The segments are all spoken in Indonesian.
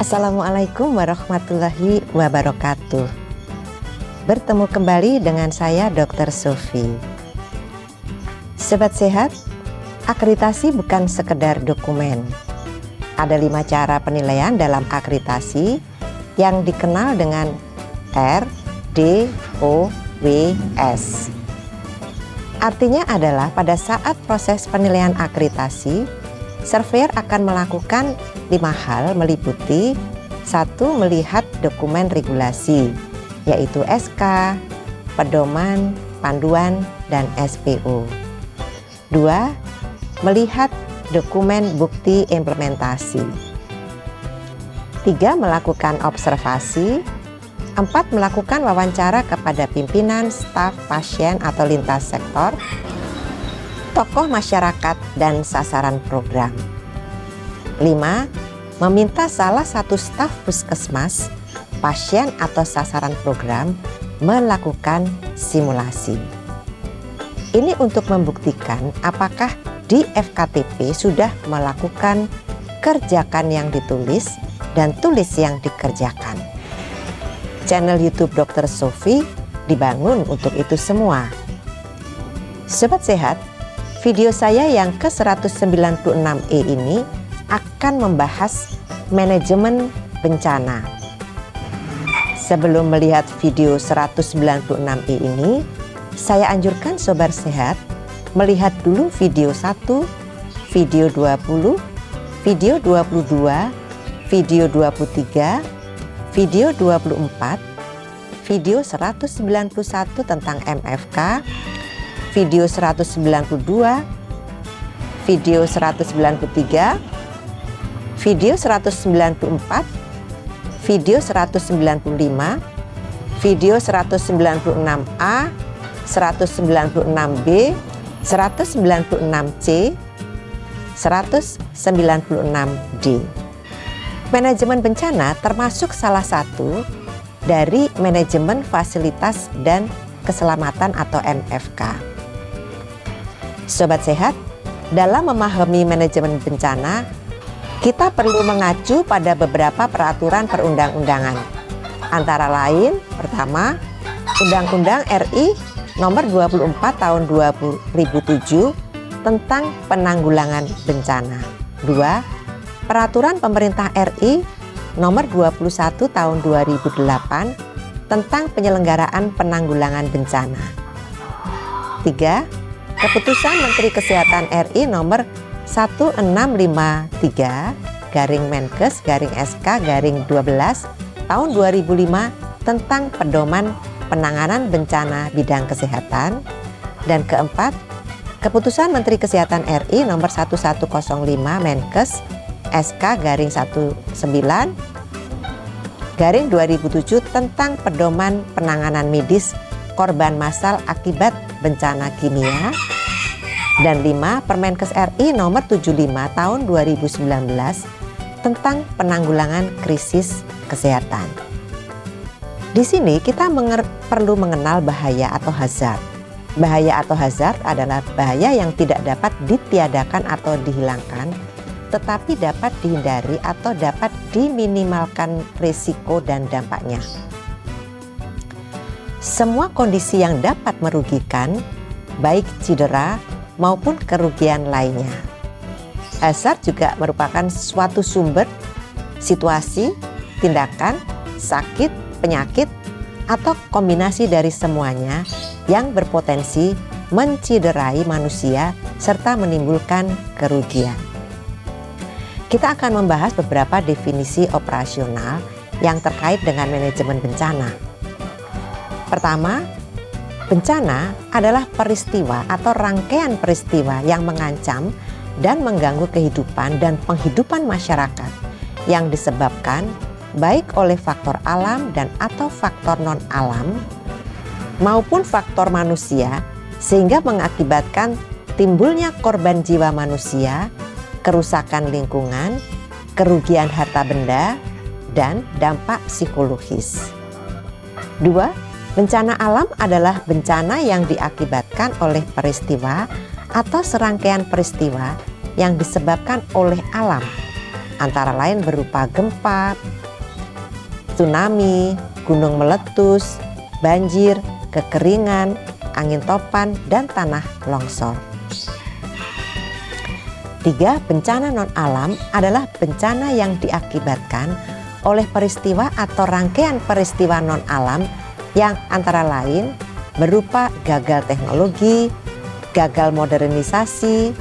Assalamualaikum warahmatullahi wabarakatuh. Bertemu kembali dengan saya Dr. Sofi. Sobat sehat, akreditasi bukan sekedar dokumen. Ada 5 cara penilaian dalam akreditasi yang dikenal dengan RDOWS. Artinya adalah pada saat proses penilaian akreditasi, surveyor akan melakukan 5 hal meliputi 1. Melihat dokumen regulasi, yaitu SK, pedoman, panduan, dan SPO. 2. Melihat dokumen bukti implementasi. 3. Melakukan observasi. 4. Melakukan wawancara kepada pimpinan, staf, pasien atau lintas sektor, tokoh masyarakat, dan sasaran program. 5. Meminta salah satu staf puskesmas, pasien atau sasaran program melakukan simulasi. Ini untuk membuktikan apakah di FKTP sudah melakukan kerjakan yang ditulis dan tulis yang dikerjakan. Channel YouTube Dr. Sofi dibangun untuk itu semua. Sobat sehat, video saya yang ke-196E ini akan membahas manajemen bencana. Sebelum melihat video 196E ini, saya anjurkan sobat sehat melihat dulu video 1, video 20, video 22, video 23, video 24, video 191 tentang MFK, video 192, video 193, video 194, video 195, video 196A, 196B, 196C, 196D. Manajemen bencana termasuk salah satu dari manajemen fasilitas dan keselamatan atau MFK. Sobat sehat, dalam memahami manajemen bencana, kita perlu mengacu pada beberapa peraturan perundang-undangan. Antara lain, pertama, Undang-Undang RI Nomor 24 Tahun 2007 tentang Penanggulangan Bencana. 2. Peraturan Pemerintah RI Nomor 21 Tahun 2008 tentang Penyelenggaraan Penanggulangan Bencana. 3. Keputusan Menteri Kesehatan RI Nomor 1653/Menkes/SK/12 tahun 2005 tentang Pedoman Penanganan Bencana Bidang Kesehatan. Dan keempat, Keputusan Menteri Kesehatan RI Nomor 1105 Menkes SK/19/2007 tentang Pedoman Penanganan Medis Korban Massal Akibat Bencana Kimia. Dan 5. Permenkes RI Nomor 75 Tahun 2019 tentang Penanggulangan Krisis Kesehatan. Di sini kita perlu mengenal bahaya atau hazard. Bahaya atau hazard adalah bahaya yang tidak dapat ditiadakan atau dihilangkan, tetapi dapat dihindari atau dapat diminimalkan risiko dan dampaknya. Semua kondisi yang dapat merugikan, baik cedera maupun kerugian lainnya. Hazard juga merupakan suatu sumber, situasi, tindakan, sakit, penyakit, atau kombinasi dari semuanya yang berpotensi mencederai manusia serta menimbulkan kerugian. Kita akan membahas beberapa definisi operasional yang terkait dengan manajemen bencana. Pertama, bencana adalah peristiwa atau rangkaian peristiwa yang mengancam dan mengganggu kehidupan dan penghidupan masyarakat yang disebabkan baik oleh faktor alam dan atau faktor non-alam maupun faktor manusia sehingga mengakibatkan timbulnya korban jiwa manusia, kerusakan lingkungan, kerugian harta benda, dan dampak psikologis. 2. Bencana alam adalah bencana yang diakibatkan oleh peristiwa atau serangkaian peristiwa yang disebabkan oleh alam, antara lain berupa gempa, tsunami, gunung meletus, banjir, kekeringan, angin topan, dan tanah longsor. 3. Bencana non-alam adalah bencana yang diakibatkan oleh peristiwa atau rangkaian peristiwa non-alam yang antara lain berupa gagal teknologi, gagal modernisasi,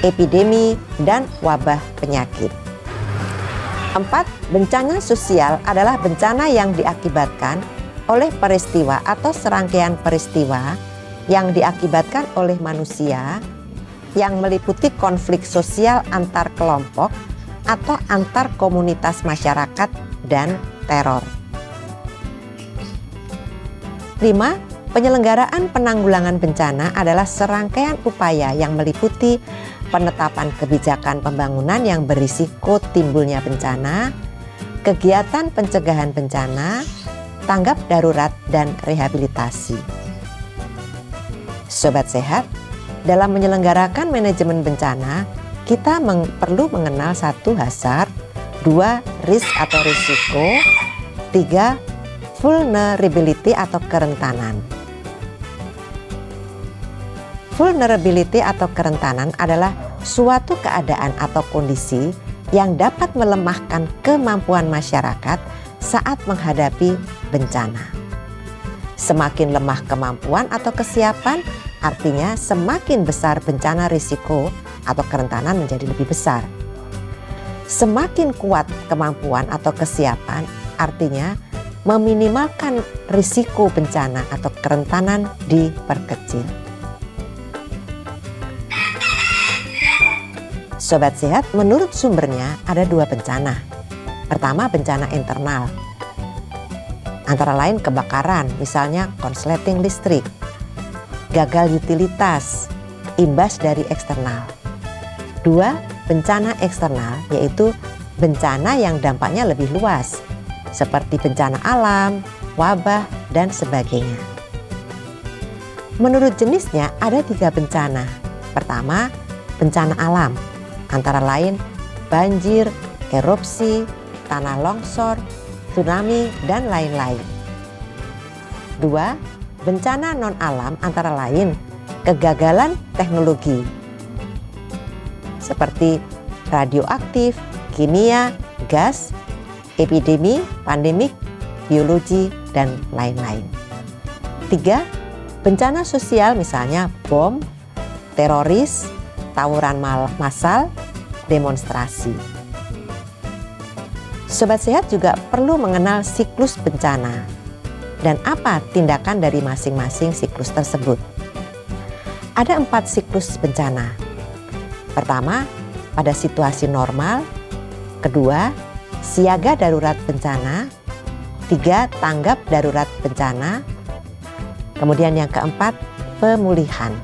epidemi, dan wabah penyakit. 4. Bencana sosial adalah bencana yang diakibatkan oleh peristiwa atau serangkaian peristiwa yang diakibatkan oleh manusia yang meliputi konflik sosial antar kelompok atau antar komunitas masyarakat dan teror. 5. Penyelenggaraan penanggulangan bencana adalah serangkaian upaya yang meliputi penetapan kebijakan pembangunan yang berisiko timbulnya bencana, kegiatan pencegahan bencana, tanggap darurat, dan rehabilitasi. Sobat Sehat, dalam menyelenggarakan manajemen bencana, kita perlu mengenal 1. Hazard, 2. Risk atau risiko, 3. Vulnerability atau kerentanan. Vulnerability atau kerentanan adalah suatu keadaan atau kondisi yang dapat melemahkan kemampuan masyarakat saat menghadapi bencana. Semakin lemah kemampuan atau kesiapan, artinya semakin besar bencana risiko atau kerentanan menjadi lebih besar. Semakin kuat kemampuan atau kesiapan, artinya meminimalkan risiko bencana atau kerentanan diperkecil. Sobat Sehat, menurut sumbernya ada 2 bencana. Pertama, bencana internal. Antara lain kebakaran, misalnya konsleting listrik, gagal utilitas, imbas dari eksternal. 2. Bencana eksternal, yaitu bencana yang dampaknya lebih luas, seperti bencana alam, wabah, dan sebagainya. Menurut jenisnya ada 3 bencana. Pertama, bencana alam. Antara lain banjir, erupsi, tanah longsor, tsunami, dan lain-lain. 2. Bencana non-alam antara lain kegagalan teknologi seperti radioaktif, kimia, gas, epidemi, pandemik, biologi, dan lain-lain. 3. Bencana sosial misalnya bom, teroris, tawuran massal, demonstrasi. Sobat Sehat juga perlu mengenal siklus bencana dan apa tindakan dari masing-masing siklus tersebut. Ada 4 siklus bencana. Pertama, pada situasi normal. Kedua, siaga darurat bencana. 3. Tanggap darurat bencana. Kemudian yang keempat, pemulihan.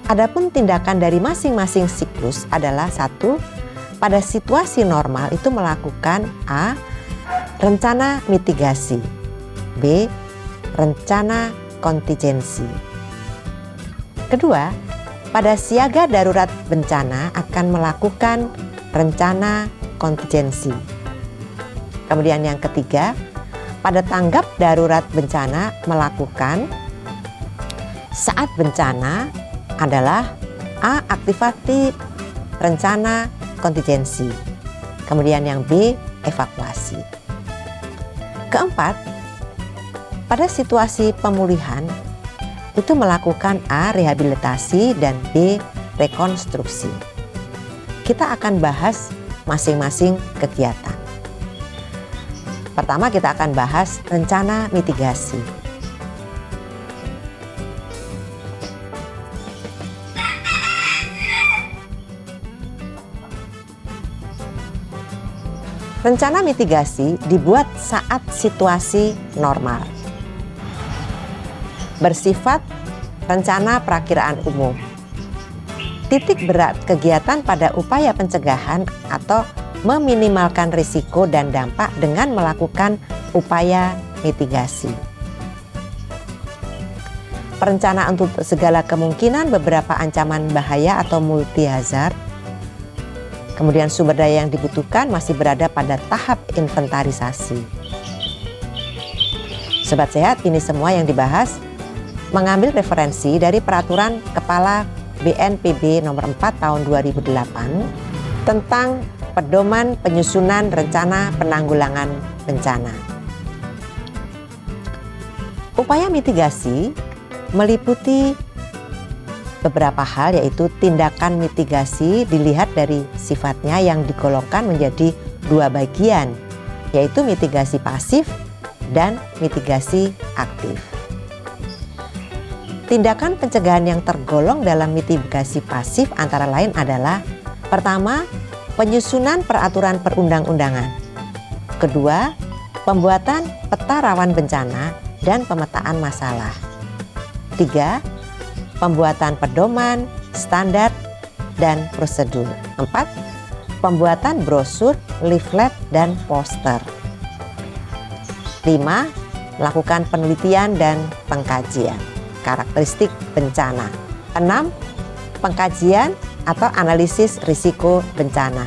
Adapun tindakan dari masing-masing siklus adalah 1. Pada situasi normal itu melakukan A. Rencana mitigasi, B. Rencana kontingensi. Kedua, pada siaga darurat bencana akan melakukan rencana kontingensi. Kemudian yang ketiga, pada tanggap darurat bencana melakukan saat bencana adalah A. Aktivasi rencana kontingensi. Kemudian yang B. Evakuasi. Keempat, pada situasi pemulihan itu melakukan A. Rehabilitasi dan B. Rekonstruksi. Kita akan bahas masing-masing kegiatan. Pertama kita akan bahas rencana mitigasi. Rencana mitigasi dibuat saat situasi normal. Bersifat rencana perakiraan umum. Titik berat kegiatan pada upaya pencegahan atau meminimalkan risiko dan dampak dengan melakukan upaya mitigasi. Perencanaan untuk segala kemungkinan beberapa ancaman bahaya atau multi hazard. Kemudian sumber daya yang dibutuhkan masih berada pada tahap inventarisasi. Sobat Sehat, ini semua yang dibahas mengambil referensi dari Peraturan Kepala BNPB nomor 4 tahun 2008 tentang pedoman penyusunan rencana penanggulangan bencana. Upaya mitigasi meliputi beberapa hal, yaitu tindakan mitigasi dilihat dari sifatnya yang digolongkan menjadi dua bagian, yaitu mitigasi pasif dan mitigasi aktif. Tindakan pencegahan yang tergolong dalam mitigasi pasif antara lain adalah: pertama, penyusunan peraturan perundang-undangan; kedua, pembuatan peta rawan bencana dan pemetaan masalah; tiga, pembuatan pedoman, standar, dan prosedur; empat, pembuatan brosur, leaflet, dan poster; lima, melakukan penelitian dan pengkajian karakteristik bencana; 6. Pengkajian atau analisis risiko bencana;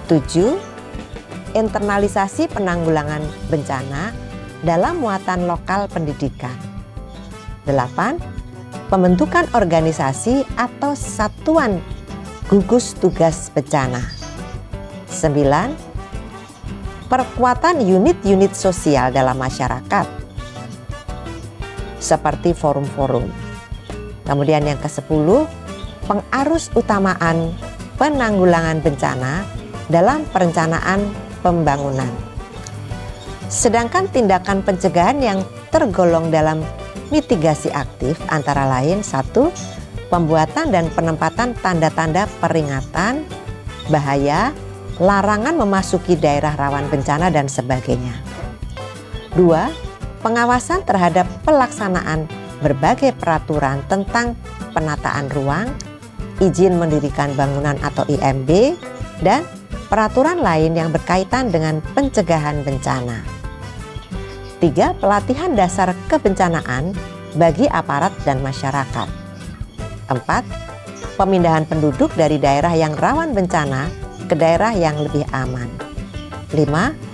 7. Internalisasi penanggulangan bencana dalam muatan lokal pendidikan; 8. Pembentukan organisasi atau satuan gugus tugas bencana; 9. Perkuatan unit-unit sosial dalam masyarakat seperti forum-forum. Kemudian yang ke-10, pengarus utamaan penanggulangan bencana dalam perencanaan pembangunan. Sedangkan tindakan pencegahan yang tergolong dalam mitigasi aktif antara lain: 1. Pembuatan dan penempatan tanda-tanda peringatan bahaya, larangan memasuki daerah rawan bencana dan sebagainya. 2. Pengawasan terhadap pelaksanaan berbagai peraturan tentang penataan ruang, izin mendirikan bangunan atau IMB, dan peraturan lain yang berkaitan dengan pencegahan bencana. 3. Pelatihan dasar kebencanaan bagi aparat dan masyarakat. 4. Pemindahan penduduk dari daerah yang rawan bencana ke daerah yang lebih aman. 5.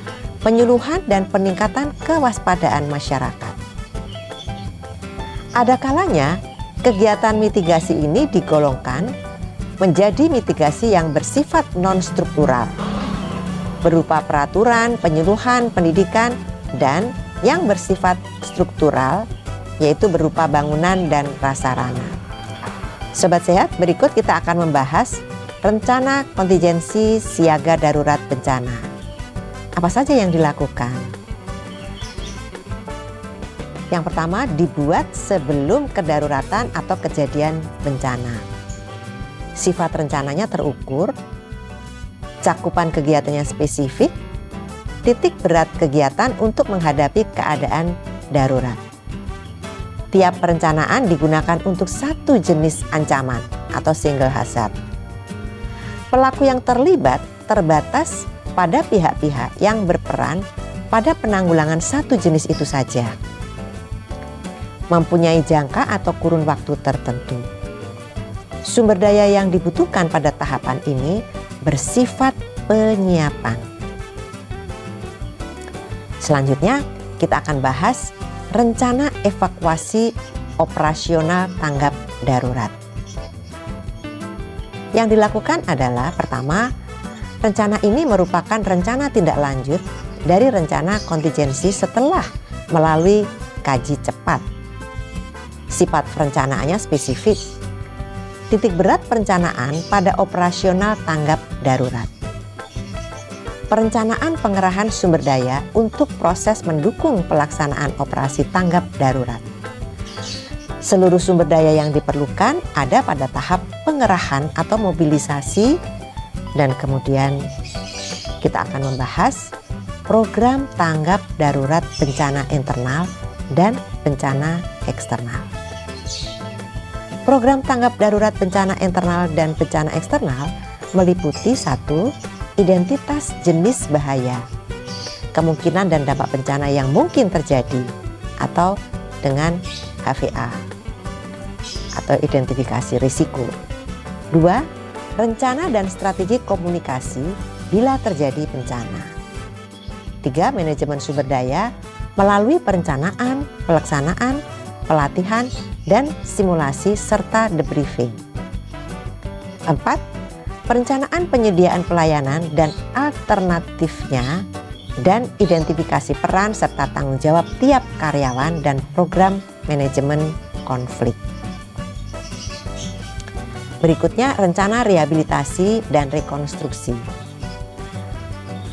Penyuluhan dan peningkatan kewaspadaan masyarakat. Ada kalanya kegiatan mitigasi ini digolongkan menjadi mitigasi yang bersifat non-struktural, berupa peraturan, penyuluhan, pendidikan, dan yang bersifat struktural, yaitu berupa bangunan dan prasarana. Sobat Sehat, berikut kita akan membahas rencana kontingensi siaga darurat bencana. Apa saja yang dilakukan? Yang pertama, dibuat sebelum kedaruratan atau kejadian bencana. Sifat rencananya terukur, cakupan kegiatannya spesifik, titik berat kegiatan untuk menghadapi keadaan darurat. Tiap perencanaan digunakan untuk satu jenis ancaman atau single hazard. Pelaku yang terlibat terbatas pada pihak-pihak yang berperan pada penanggulangan satu jenis itu saja. Mempunyai jangka atau kurun waktu tertentu. Sumber daya yang dibutuhkan pada tahapan ini bersifat penyiapan. Selanjutnya kita akan bahas rencana evakuasi operasional tanggap darurat. Yang dilakukan adalah: pertama, rencana ini merupakan rencana tindak lanjut dari rencana kontingensi setelah melalui kaji cepat. Sifat perencanaannya spesifik. Titik berat perencanaan pada operasional tanggap darurat. Perencanaan pengerahan sumber daya untuk proses mendukung pelaksanaan operasi tanggap darurat. Seluruh sumber daya yang diperlukan ada pada tahap pengerahan atau mobilisasi. Dan kemudian kita akan membahas program tanggap darurat bencana internal dan bencana eksternal. Program tanggap darurat bencana internal dan bencana eksternal meliputi: 1. Identitas jenis bahaya, kemungkinan dan dampak bencana yang mungkin terjadi atau dengan HVA atau identifikasi risiko. 2. rencana dan strategi komunikasi bila terjadi bencana. 3. Manajemen sumber daya melalui perencanaan, pelaksanaan, pelatihan, dan simulasi serta debriefing. 4. Perencanaan penyediaan pelayanan dan alternatifnya dan identifikasi peran serta tanggung jawab tiap karyawan dan program manajemen konflik. Berikutnya rencana rehabilitasi dan rekonstruksi.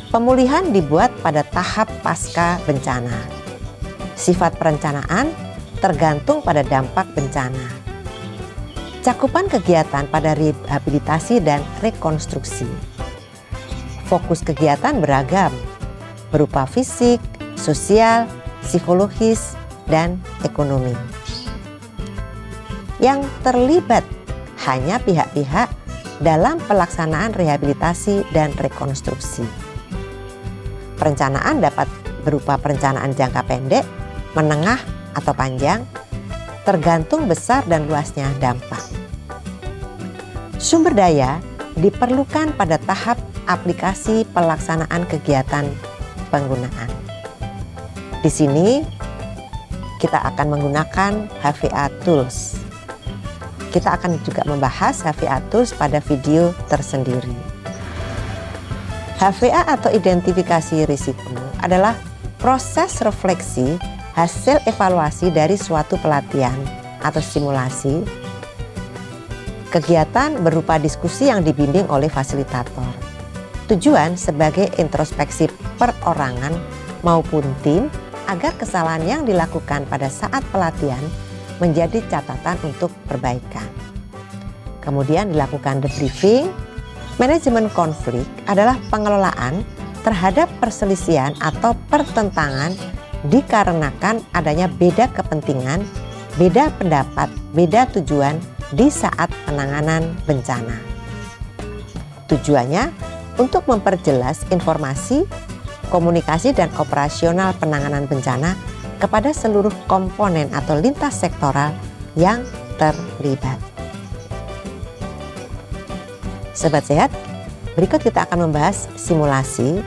Pemulihan dibuat pada tahap pasca bencana. Sifat perencanaan tergantung pada dampak bencana. Cakupan kegiatan pada rehabilitasi dan rekonstruksi. Fokus kegiatan beragam, berupa fisik, sosial, psikologis, dan ekonomi. Yang terlibat hanya pihak-pihak dalam pelaksanaan rehabilitasi dan rekonstruksi. Perencanaan dapat berupa perencanaan jangka pendek, menengah, atau panjang, tergantung besar dan luasnya dampak. Sumber daya diperlukan pada tahap aplikasi pelaksanaan kegiatan penggunaan. Di sini kita akan menggunakan HVA Tools. Kita akan juga membahas HVA Tools pada video tersendiri. HVA atau identifikasi risiko adalah proses refleksi hasil evaluasi dari suatu pelatihan atau simulasi. Kegiatan berupa diskusi yang dibimbing oleh fasilitator. Tujuan sebagai introspeksi perorangan maupun tim agar kesalahan yang dilakukan pada saat pelatihan menjadi catatan untuk perbaikan. Kemudian dilakukan debriefing. Manajemen konflik adalah pengelolaan terhadap perselisihan atau pertentangan dikarenakan adanya beda kepentingan, beda pendapat, beda tujuan di saat penanganan bencana. Tujuannya untuk memperjelas informasi, komunikasi, dan operasional penanganan bencana kepada seluruh komponen atau lintas sektoral yang terlibat. Sobat Sehat, berikut kita akan membahas simulasi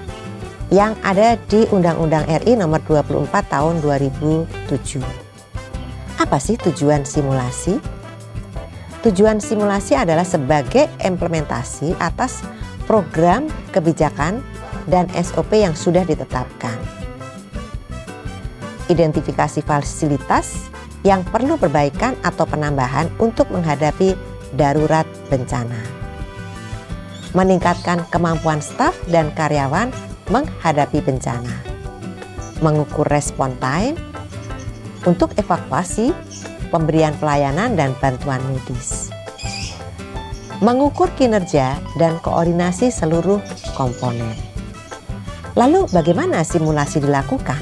yang ada di Undang-Undang RI nomor 24 tahun 2007. Apa sih tujuan simulasi? Tujuan simulasi adalah sebagai implementasi atas program kebijakan dan SOP yang sudah ditetapkan. Identifikasi fasilitas yang perlu perbaikan atau penambahan untuk menghadapi darurat bencana. Meningkatkan kemampuan staf dan karyawan menghadapi bencana. Mengukur respon time untuk evakuasi, pemberian pelayanan dan bantuan medis. Mengukur kinerja dan koordinasi seluruh komponen. Lalu bagaimana simulasi dilakukan?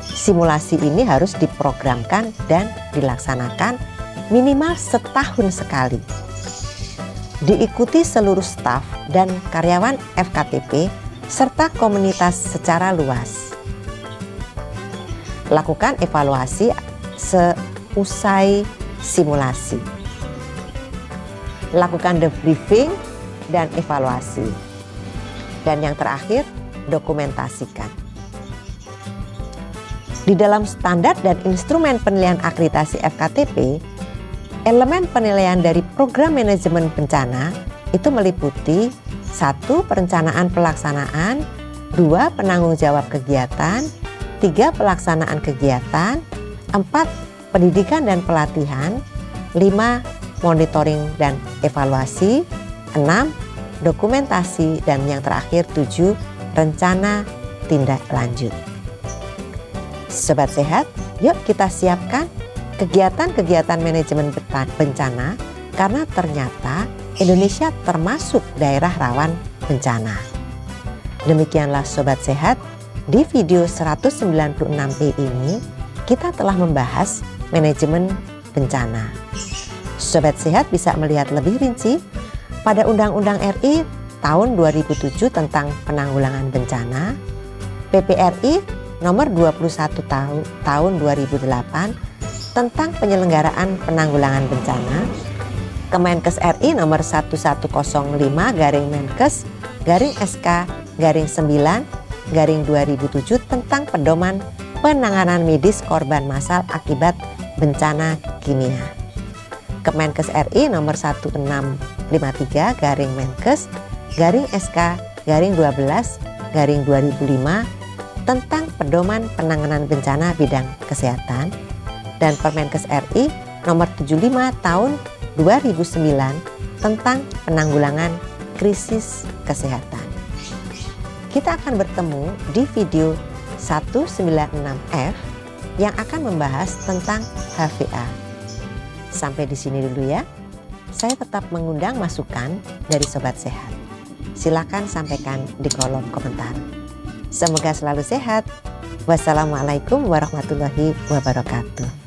Simulasi ini harus diprogramkan dan dilaksanakan minimal setahun sekali. Diikuti seluruh staf dan karyawan FKTP serta komunitas secara luas. Lakukan evaluasi seusai simulasi. Lakukan debriefing dan evaluasi. Dan yang terakhir, dokumentasikan. Di dalam standar dan instrumen penilaian akreditasi FKTP, elemen penilaian dari program manajemen bencana itu meliputi 1. Perencanaan pelaksanaan, 2. Penanggung jawab kegiatan, 3. Pelaksanaan kegiatan, 4. Pendidikan dan pelatihan, 5. Monitoring dan evaluasi, 6. Dokumentasi, dan yang terakhir 7. Rencana tindak lanjut. Sobat Sehat, yuk kita siapkan kegiatan-kegiatan manajemen bencana karena ternyata Indonesia termasuk daerah rawan bencana. Demikianlah Sobat Sehat, di video 196E ini kita telah membahas manajemen bencana. Sobat Sehat bisa melihat lebih rinci pada Undang-Undang RI tahun 2007 tentang penanggulangan bencana, PPRI nomor 21 tahun 2008 tentang penyelenggaraan penanggulangan bencana, Kemenkes RI nomor 1105-SK-9-2007 tentang pedoman penanganan medis korban massal akibat bencana kimia. Kemenkes RI nomor 1653-SK-12-2005 tentang pedoman penanganan bencana bidang kesehatan, dan Permenkes RI nomor 75 tahun 2009 tentang penanggulangan krisis kesehatan. Kita akan bertemu di video 196F yang akan membahas tentang HVA. Sampai di sini dulu ya. Saya tetap mengundang masukan dari Sobat Sehat. Silakan sampaikan di kolom komentar. Semoga selalu sehat. Wassalamualaikum warahmatullahi wabarakatuh.